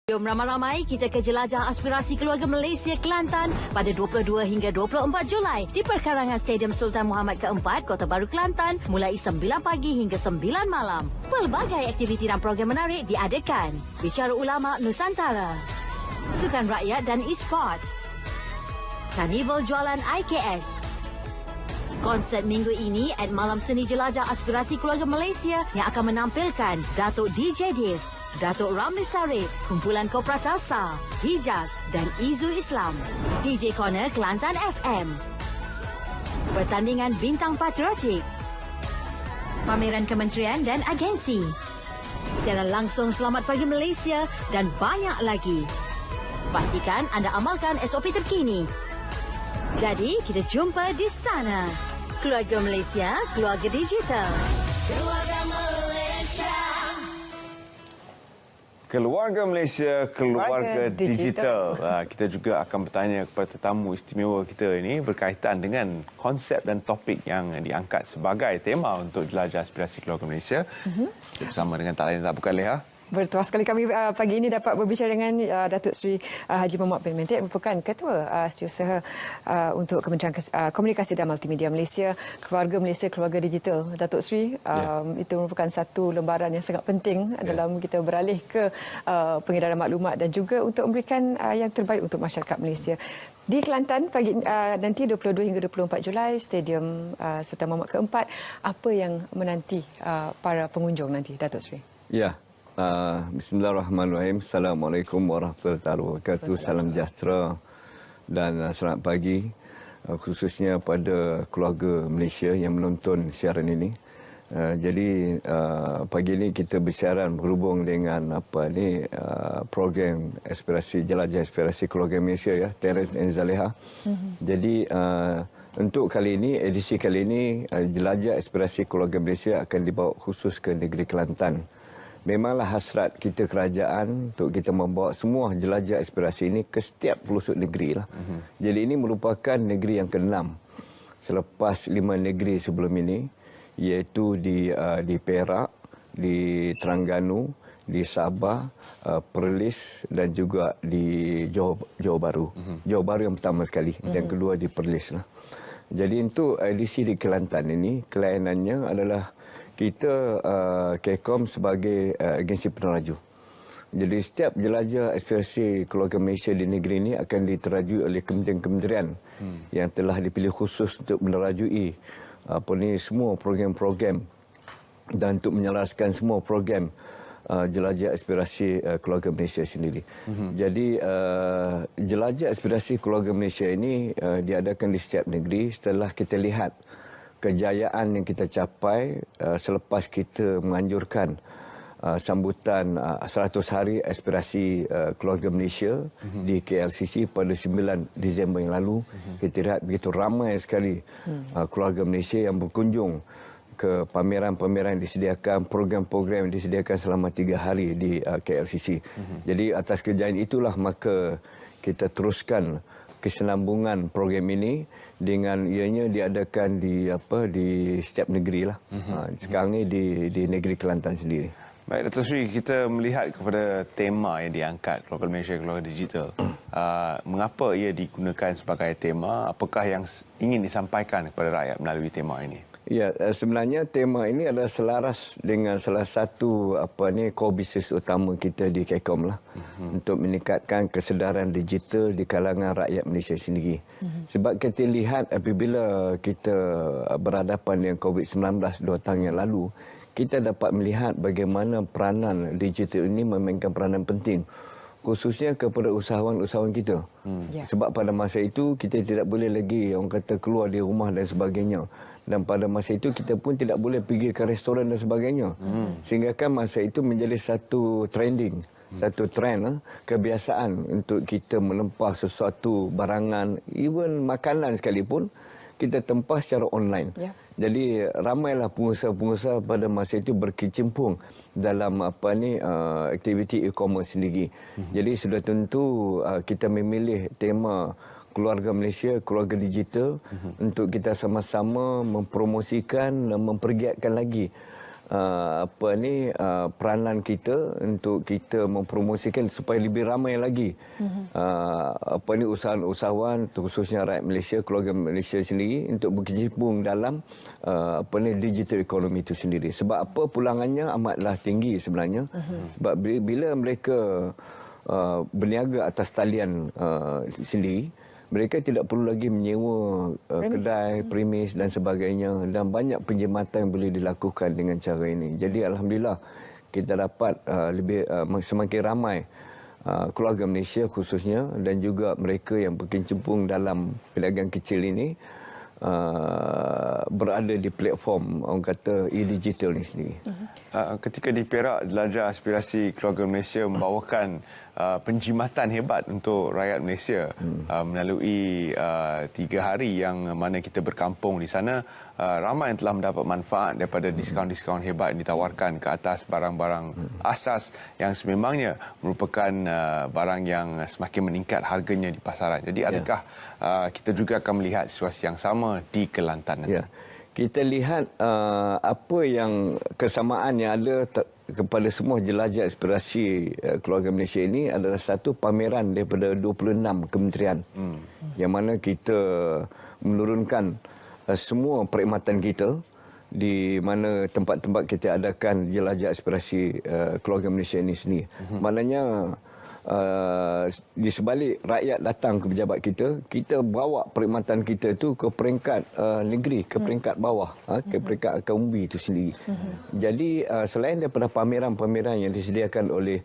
Jom ramai-ramai kita ke jelajah aspirasi keluarga Malaysia Kelantan pada 22 hingga 24 Julai di perkarangan Stadium Sultan Muhammad Keempat, Kota Baru Kelantan mulai 9 pagi hingga 9 malam. Pelbagai aktiviti dan program menarik diadakan. Bicara ulama Nusantara, sukan rakyat dan e-sport, karnival jualan IKS. Konsert minggu ini at Malam Seni Jelajah Aspirasi Keluarga Malaysia yang akan menampilkan Datuk DJ Dev, Datuk Ramli Sarip, kumpulan Kopratasa, Hijaz dan Izu Islam. DJ Corner Kelantan FM. Pertandingan bintang patriotik. Pameran kementerian dan agensi. Siaran langsung Selamat Pagi Malaysia dan banyak lagi. Pastikan anda amalkan SOP terkini. Jadi, kita jumpa di sana. Keluarga Malaysia, keluarga digital. Keluarga Malaysia. Keluarga Malaysia, keluarga digital. Kita juga akan bertanya kepada tetamu istimewa kita ini berkaitan dengan konsep dan topik yang diangkat sebagai tema untuk jelajah aspirasi keluarga Malaysia. Bersama dengan tak lain tak bukan Leha. Bertuah sekali kami pagi ini dapat berbicara dengan Datuk Seri Haji Muhammad bin Mentik, merupakan Ketua Setiausaha untuk Kementerian Komunikasi dan Multimedia Malaysia, Keluarga Malaysia, Keluarga Digital. Datuk Seri, itu merupakan satu lembaran yang sangat penting dalam kita beralih ke pengedaran maklumat dan juga untuk memberikan yang terbaik untuk masyarakat Malaysia. Di Kelantan pagi nanti 22 hingga 24 Julai, Stadium Sultan Muhammad Keempat, apa yang menanti para pengunjung nanti, Datuk Seri? Ya. Bismillahirrahmanirrahim. Assalamualaikum warahmatullahi wabarakatuh. Salam sejahtera dan selamat pagi khususnya pada keluarga Malaysia yang menonton siaran ini. Jadi pagi ini kita bersiaran berhubung dengan program jelajah aspirasi keluarga Malaysia ya, Terence and Zaleha. Jadi untuk kali ini, edisi kali ini, jelajah aspirasi keluarga Malaysia akan dibawa khusus ke negeri Kelantan. Memanglah hasrat kita kerajaan untuk kita membawa semua jelajah aspirasi ini ke setiap pelosok negeri lah. Jadi ini merupakan negeri yang ke-6 selepas 5 negeri sebelum ini, iaitu di Perak, di Terengganu, di Sabah, Perlis dan juga di Johor Bahru. Johor Bahru yang pertama sekali dan kedua di Perlis lah. Jadi untuk edisi di Kelantan ini, kelainannya adalah kita KECOM sebagai agensi peneraju. Jadi setiap jelajah aspirasi keluarga Malaysia di negeri ini akan diterajui oleh kementerian-kementerian yang telah dipilih khusus untuk menerajui semua program-program dan untuk menyelaraskan semua program jelajah aspirasi keluarga Malaysia sendiri. Jadi jelajah aspirasi keluarga Malaysia ini diadakan di setiap negeri setelah kita lihat kejayaan yang kita capai selepas kita menganjurkan sambutan 100 hari aspirasi keluarga Malaysia di KLCC pada 9 Disember yang lalu. Kita lihat begitu ramai sekali keluarga Malaysia yang berkunjung ke pameran-pameran yang disediakan, program-program yang disediakan selama 3 hari di KLCC. Jadi atas kejayaan itulah maka kita teruskan kesinambungan program ini dengan ianya diadakan di setiap negeri lah. Sekarang ni di negeri Kelantan sendiri. Baik, Datuk Seri, kita melihat kepada tema yang diangkat keluarga Malaysia, keluarga digital. Mengapa ia digunakan sebagai tema? Apakah yang ingin disampaikan kepada rakyat melalui tema ini? Ya, sebenarnya tema ini adalah selaras dengan salah satu core business utama kita di KECOM lah, untuk meningkatkan kesedaran digital di kalangan rakyat Malaysia sendiri. Sebab kita lihat apabila kita berhadapan dengan COVID-19 2 tahun yang lalu, kita dapat melihat bagaimana peranan digital ini memainkan peranan penting, khususnya kepada usahawan-usahawan kita. Sebab pada masa itu kita tidak boleh lagi orang kata keluar di rumah dan sebagainya. Dan pada masa itu kita pun tidak boleh pergi ke restoran dan sebagainya. Sehingga kan masa itu menjadi satu trending, satu trend, kebiasaan untuk kita menempah sesuatu barangan, even makanan sekalipun, kita tempah secara online. Jadi ramailah pengusaha-pengusaha pada masa itu berkecimpung dalam aktiviti e-commerce sendiri. Jadi sudah tentu kita memilih tema keluarga Malaysia, keluarga digital untuk kita sama-sama mempromosikan dan mempergiatkan lagi peranan kita untuk kita mempromosikan supaya lebih ramai lagi usahawan khususnya rakyat Malaysia, keluarga Malaysia sendiri untuk berkecimpung dalam digital economy itu sendiri. Sebab apa, pulangannya amatlah tinggi sebenarnya. Sebab bila mereka berniaga atas talian sendiri, mereka tidak perlu lagi menyewa kedai, premis dan sebagainya, dan banyak penjimatan yang boleh dilakukan dengan cara ini. Jadi alhamdulillah kita dapat semakin ramai keluarga Malaysia khususnya dan juga mereka yang berkecimpung dalam perniagaan kecil ini berada di platform orang kata e-digital ni sendiri. Ketika di Perak, Jelajah Aspirasi Keluarga Malaysia membawakan penjimatan hebat untuk rakyat Malaysia melalui 3 hari yang mana kita berkampung di sana. Ramai yang telah mendapat manfaat daripada diskaun-diskaun hebat yang ditawarkan ke atas barang-barang asas yang sememangnya merupakan barang yang semakin meningkat harganya di pasaran. Jadi adakah kita juga akan melihat situasi yang sama di Kelantan nanti? Ya. Kita lihat apa yang kesamaan yang ada kepada semua jelajah aspirasi keluarga Malaysia ini adalah satu pameran daripada 26 kementerian yang mana kita menurunkan semua perkhidmatan kita di mana tempat-tempat kita adakan jelajah aspirasi keluarga Malaysia ini sendiri. Maknanya di sebalik rakyat datang ke pejabat kita, kita bawa perkhidmatan kita itu ke peringkat negeri, ke peringkat bawah, ke peringkat Akaumbi itu sendiri. Jadi selain daripada pameran-pameran yang disediakan oleh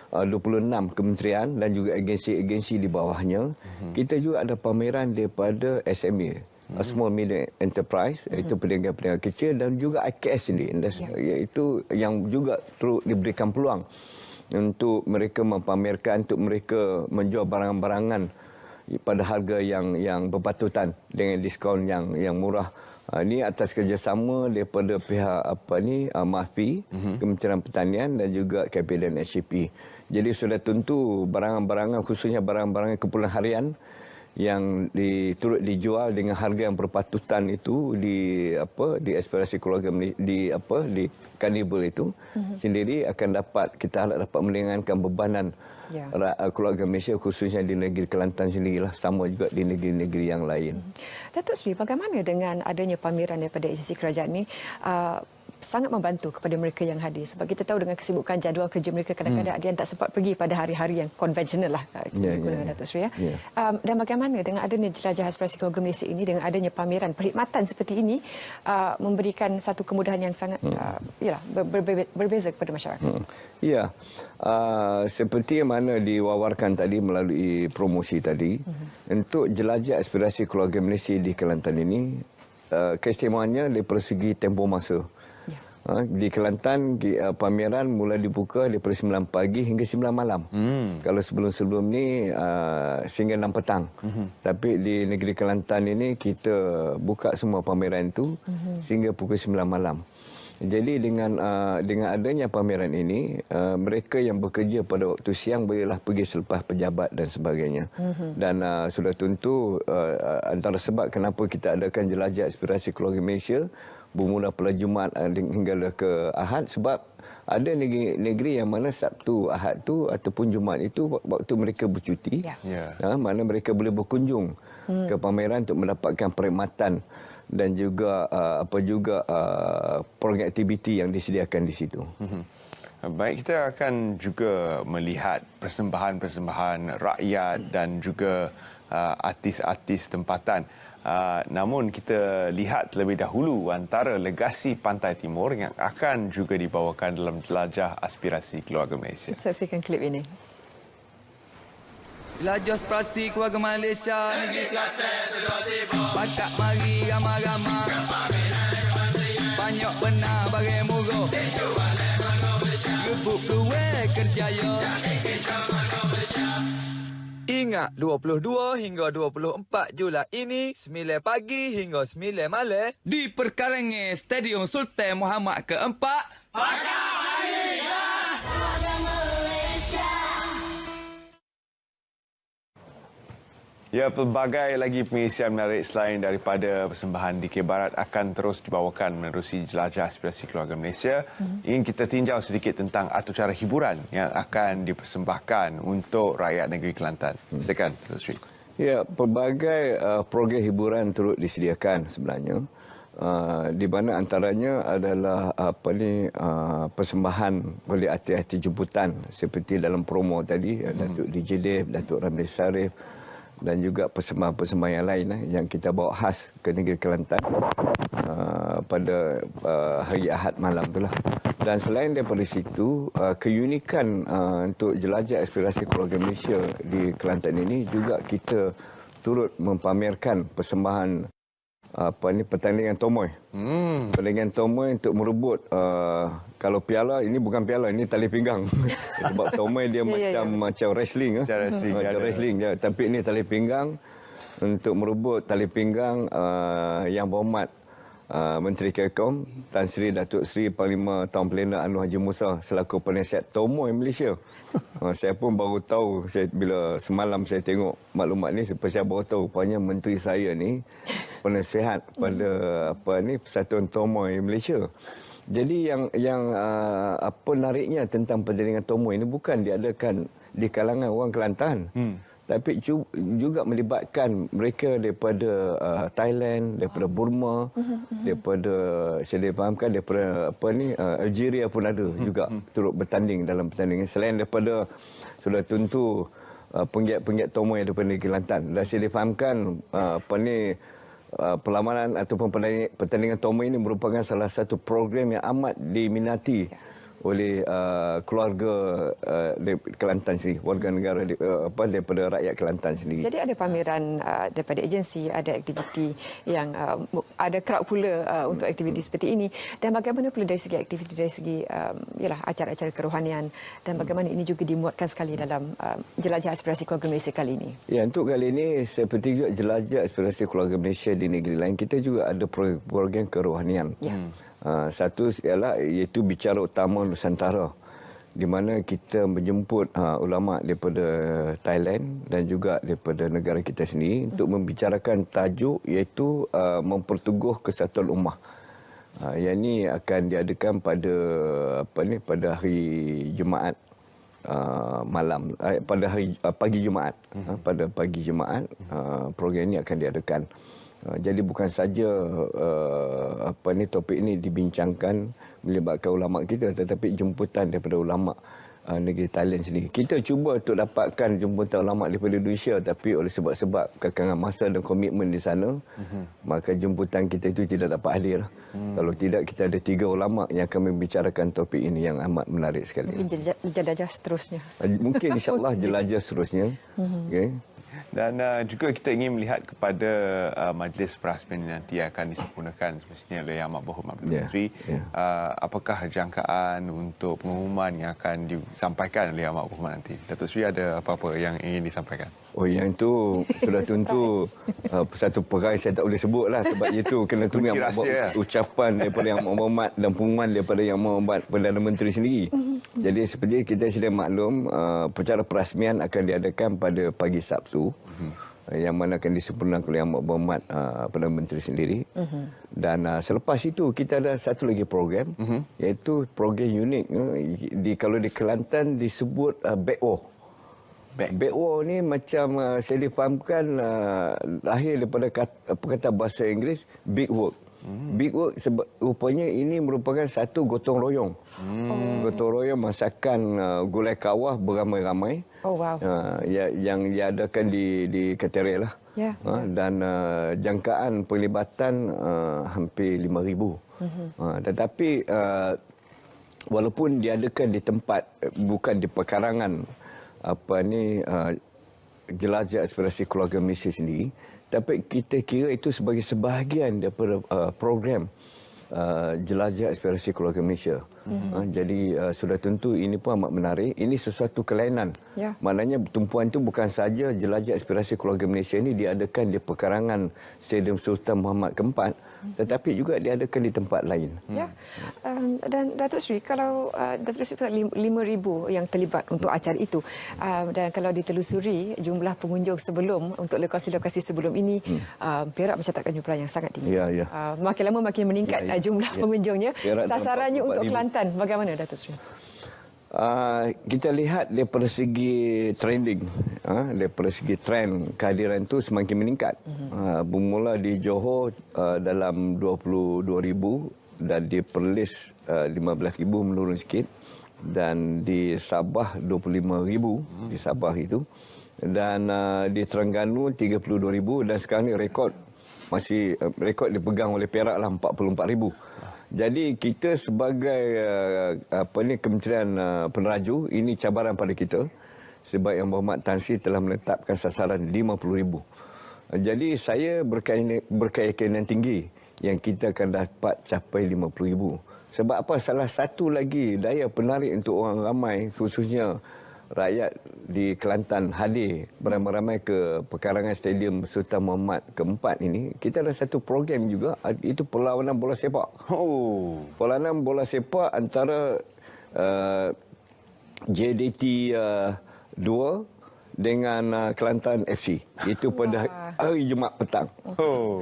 26 kementerian dan juga agensi-agensi di bawahnya, kita juga ada pameran daripada SME, Small Medium Enterprise, iaitu perniagaan-perniagaan kecil, dan juga IKS sendiri, iaitu yang juga turut diberikan peluang untuk mereka mempamerkan, untuk mereka menjual barang-barangan pada harga yang berpatutan dengan diskaun yang murah. Ini atas kerjasama daripada pihak MAFI, Kementerian Pertanian dan juga KPDN SCP. Jadi sudah tentu barang-barangan, khususnya barang-barangan keperluan harian yang turut dijual dengan harga yang berpatutan itu di aspirasi keluarga di Carnival itu sendiri akan kita harap dapat meringankan bebanan keluarga Malaysia khususnya di negeri Kelantan sendirilah, sama juga di negeri-negeri yang lain. Datuk Sri, bagaimana dengan adanya pameran daripada agensi kerajaan ini sangat membantu kepada mereka yang hadir, sebab kita tahu dengan kesibukan jadual kerja mereka kadang-kadang ada yang tak sempat pergi pada hari-hari yang konvensional lah Datuk Sri dan bagaimana dengan adanya jelajah aspirasi keluarga Malaysia ini, dengan adanya pameran perkhidmatan seperti ini memberikan satu kemudahan yang sangat berbeza kepada masyarakat. Ya, seperti yang mana diwawarkan tadi melalui promosi tadi, untuk jelajah aspirasi keluarga Malaysia di Kelantan ini keistimewaannya dari segi tempoh masa. Di Kelantan pameran mula dibuka daripada 9 pagi hingga 9 malam. Kalau sebelum-sebelum ni sehingga 6 petang. Tapi di negeri Kelantan ini kita buka semua pameran itu sehingga pukul 9 malam. Jadi dengan adanya pameran ini, mereka yang bekerja pada waktu siang bolehlah pergi selepas pejabat dan sebagainya. Dan sudah tentu antara sebab kenapa kita adakan jelajah aspirasi keluarga Malaysia bermula pada Jumaat hingga ke Ahad, sebab ada negeri yang mana Sabtu, Ahad tu ataupun Jumaat itu waktu mereka bercuti, mana mereka boleh berkunjung ke pameran untuk mendapatkan perkhidmatan dan juga program aktiviti yang disediakan di situ. Baik, kita akan juga melihat persembahan-persembahan rakyat dan juga artis-artis tempatan. Namun kita lihat terlebih dahulu antara legasi Pantai Timur yang akan juga dibawakan dalam jelajah aspirasi keluarga Malaysia. Saksikan klip ini. Jelajah aspirasi keluarga Malaysia negeri Kelantan sudah tiba. Bakat mari ramai-ramai. Banyak benar bagai mugo. Gebuk kewe kerjaya. Ingat 22 hingga 24 Julai ini 9 pagi hingga 9 malam di perkarangan Stadium Sultan Muhammad keempat. Ya, pelbagai lagi pengisian menarik selain daripada persembahan DK Barat akan terus dibawakan menerusi jelajah aspirasi keluarga Malaysia. Ingin kita tinjau sedikit tentang atur cara hiburan yang akan dipersembahkan untuk rakyat negeri Kelantan. Silakan, Dr. Sri. Ya, pelbagai program hiburan turut disediakan sebenarnya. Di mana antaranya adalah persembahan oleh artis-artis jemputan seperti dalam promo tadi, Datuk DJ Dev, Datuk Ramli Sarif, dan juga persembahan-persembahan yang lain yang kita bawa khas ke negeri Kelantan pada hari Ahad malam itulah. Dan selain daripada situ, keunikan untuk jelajah aspirasi keluarga Malaysia di Kelantan ini juga kita turut mempamerkan persembahan pertandingan tomoy. Pertandingan tomoy untuk merebut kalau piala ini bukan piala, ini tali pinggang. Sebab tomoy dia macam wrestling macam wrestling je, tapi ini tali pinggang untuk merebut tali pinggang yang berhormat Menteri Kelkom Tan Sri Datuk Sri Panglima Taun Pelena Anwar Haji Musa selaku penasihat tomoy Malaysia. Saya pun baru tahu bila semalam saya tengok maklumat ni, saya baru tahu rupanya menteri saya ni penasihat pada Persatuan Tomoy Malaysia. Jadi yang apa nariknya tentang pertandingan tomoy ini bukan diadakan di kalangan orang Kelantan. Tapi juga melibatkan mereka daripada Thailand, daripada Burma, daripada saya difahamkan daripada Algeria pun ada juga turut bertanding dalam pertandingan. Selain daripada sudah tentu penggiat-penggiat tomoy daripada negeri Kelantan. Dan saya difahamkan perlawanan ataupun pertandingan tomoy ini merupakan salah satu program yang amat diminati oleh keluarga Kelantan sendiri, warga negara daripada rakyat Kelantan sendiri. Jadi ada pameran daripada agensi, ada aktiviti yang ada crowd pula untuk aktiviti seperti ini. Dan bagaimana pula dari segi aktiviti, dari segi acara-acara kerohanian, dan bagaimana ini juga dimuatkan sekali dalam jelajah aspirasi keluarga Malaysia kali ini? Ya, untuk kali ini seperti juga jelajah aspirasi keluarga Malaysia di negeri lain, kita juga ada program kerohanian. Satu ialah iaitu bicara utama Nusantara, di mana kita menjemput ulama daripada Thailand dan juga daripada negara kita sendiri untuk membicarakan tajuk iaitu memperteguh kesatuan ummah. Yang ini akan diadakan pada hari Jumaat malam, pada hari pagi Jumaat. Pada pagi Jumaat program ini akan diadakan. Jadi bukan saja topik ini dibincangkan melibatkan ulama kita, tetapi jemputan daripada ulama negeri Thailand sendiri. Kita cuba untuk dapatkan jemputan ulama daripada Indonesia, tapi oleh sebab-sebab kekangan masa dan komitmen di sana, maka jemputan kita itu tidak dapat hadir. Kalau tidak, kita ada 3 ulama yang akan membicarakan topik ini yang amat menarik sekali. Mungkin jelajah seterusnya. Mungkin insya-Allah jelajah seterusnya. Okay. Dan juga kita ingin melihat kepada majlis perasmian nanti akan disempurnakan semestinya oleh Yang Amat Berhormat Perdana Menteri. Apakah jangkaan untuk pengumuman yang akan disampaikan oleh Yang Amat Berhormat nanti? Datuk Sri ada apa-apa yang ingin disampaikan? Oh, yang itu sudah tentu satu perkara saya tak boleh sebut lah, sebab itu kena tunggu yang ucapan daripada Yang Amat Berhormat dan pengumuman daripada Yang Amat Berhormat Perdana Menteri sendiri. Jadi seperti kita sudah maklum, acara perasmian akan diadakan pada pagi Sabtu, yang mana akan disempurnakan oleh Yang Amat Berhormat Perdana Menteri sendiri. Dan selepas itu kita ada satu lagi program, iaitu program unik. Kalau di Kelantan disebut backwalk. Backwalk ni macam saya difahamkan lahir daripada perkataan bahasa Inggeris big work. Big work sebab rupanya ini merupakan satu gotong royong. Gotong royong masakan gulai kawah beramai-ramai. Oh wow. Yang diadakan di Katerai lah. Dan jangkaan pelibatan hampir 5,000. Tetapi walaupun diadakan di tempat bukan di pekarangan jelajah aspirasi keluarga Malaysia sendiri, tapi kita kira itu sebagai sebahagian daripada program jelajah aspirasi keluarga Malaysia. Jadi sudah tentu ini pun amat menarik. Ini sesuatu kelainan. Maknanya tumpuan itu bukan saja jelajah aspirasi keluarga Malaysia ini diadakan di pekarangan Stadium Sultan Muhammad Keempat, tetapi juga diadakan di tempat lain. Ya. Dan Datuk Seri, kalau Datuk Seri 5,000 yang terlibat untuk acara itu, dan kalau ditelusuri jumlah pengunjung sebelum untuk lokasi-lokasi sebelum ini, Perak mencatatkan jumlah yang sangat tinggi. Ya, ya. Makin lama makin meningkat jumlah pengunjungnya. Perak Sasarannya untuk 44,000. Kelantan bagaimana, Datuk Seri? Kita lihat daripada segi trending, daripada segi trend kehadiran itu semakin meningkat. Bermula di Johor dalam 22,000 dan di Perlis 15,000 menurun sikit, dan di Sabah 25,000 di Sabah itu, dan di Terengganu 32,000, dan sekarang ni rekod dipegang oleh Perak lah 44,000. Jadi kita sebagai Kementerian Peneraju, ini cabaran pada kita sebab Yang Berhormat Tan Sri telah menetapkan sasaran 50,000. Jadi saya berkeyakinan tinggi yang kita akan dapat capai 50,000. Sebab apa? Salah satu lagi daya penarik untuk orang ramai, khususnya rakyat di Kelantan hadir beramai-ramai ke perkarangan Stadium Sultan Muhammad keempat ini, kita ada satu program juga, itu perlawanan bola sepak. Perlawanan bola sepak antara JDT 2 dengan Kelantan FC. Itu pada hari Jumaat petang.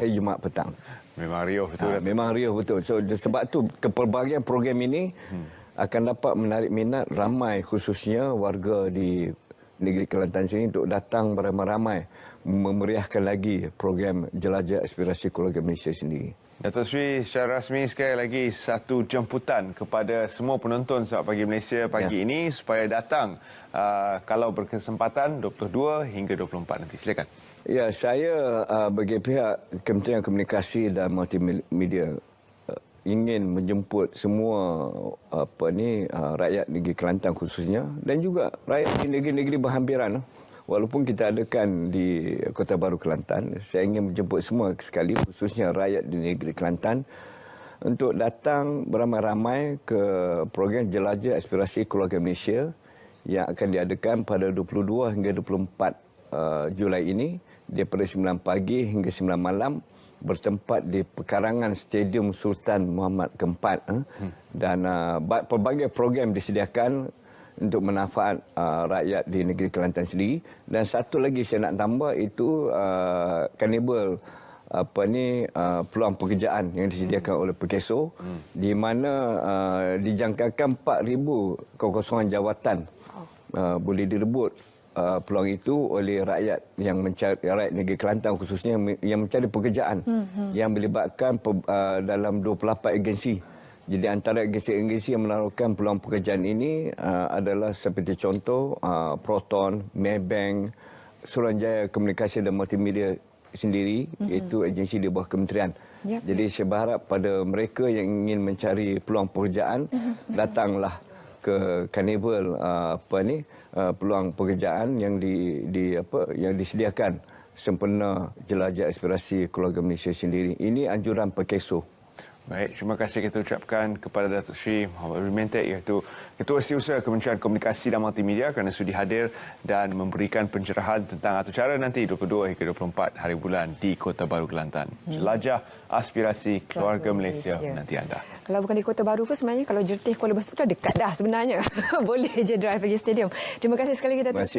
Hari Jumaat petang. Memang riuh betul. Memang riuh betul. So sebab tu kepelbagaian program ini akan dapat menarik minat ramai, khususnya warga di negeri Kelantan sini untuk datang beramai-ramai memeriahkan lagi program Jelajah Aspirasi Keluarga Malaysia sendiri. Datuk Seri, secara rasmi sekali lagi satu jemputan kepada semua penonton Selamat Pagi Malaysia pagi ini supaya datang kalau berkesempatan 22 hingga 24 nanti. Silakan. Ya, saya bagi pihak Kementerian Komunikasi dan Multimedia ingin menjemput semua rakyat negeri Kelantan khususnya, dan juga rakyat di negeri-negeri berhampiran. Walaupun kita adakan di Kota Baru Kelantan, saya ingin menjemput semua sekali, khususnya rakyat di negeri Kelantan, untuk datang beramai-ramai ke program Jelajah Aspirasi Keluarga Malaysia yang akan diadakan pada 22 hingga 24 Julai ini, daripada 9 pagi hingga 9 malam, bertempat di perkarangan Stadium Sultan Muhammad keempat. Dan pelbagai program disediakan untuk manfaat rakyat di negeri Kelantan sendiri. Dan satu lagi saya nak tambah, itu karnibal peluang pekerjaan yang disediakan oleh Perkeso, di mana dijangkakan 4,000 kekosongan jawatan boleh direbut peluang itu oleh rakyat yang mencari, rakyat negeri Kelantan khususnya yang mencari pekerjaan, yang melibatkan dalam 28 agensi. Jadi antara agensi-agensi yang menawarkan peluang pekerjaan ini adalah seperti contoh Proton, Maybank, Suruhanjaya Komunikasi dan Multimedia sendiri, iaitu agensi di bawah kementerian. Jadi saya berharap pada mereka yang ingin mencari peluang pekerjaan, datanglah ke karnival peluang pekerjaan yang yang disediakan sempena Jelajah Aspirasi Keluarga Malaysia sendiri. Ini anjuran Perkeso. Baik, terima kasih kita ucapkan kepada Datuk Seri Muhammad Abdul Mentek, iaitu Ketua Setiausaha Kementerian Komunikasi dan Multimedia, kerana sudi hadir dan memberikan pencerahan tentang atur cara nanti 22 hingga 24 hari bulan di Kota Baru Kelantan. Jelajah Aspirasi Keluarga Malaysia nanti anda. Kalau bukan di Kota Baru pun sebenarnya kalau Jertih Kuala Besar dekat dah sebenarnya. Boleh je drive pergi stadium. Terima kasih sekali lagi Datuk Seri.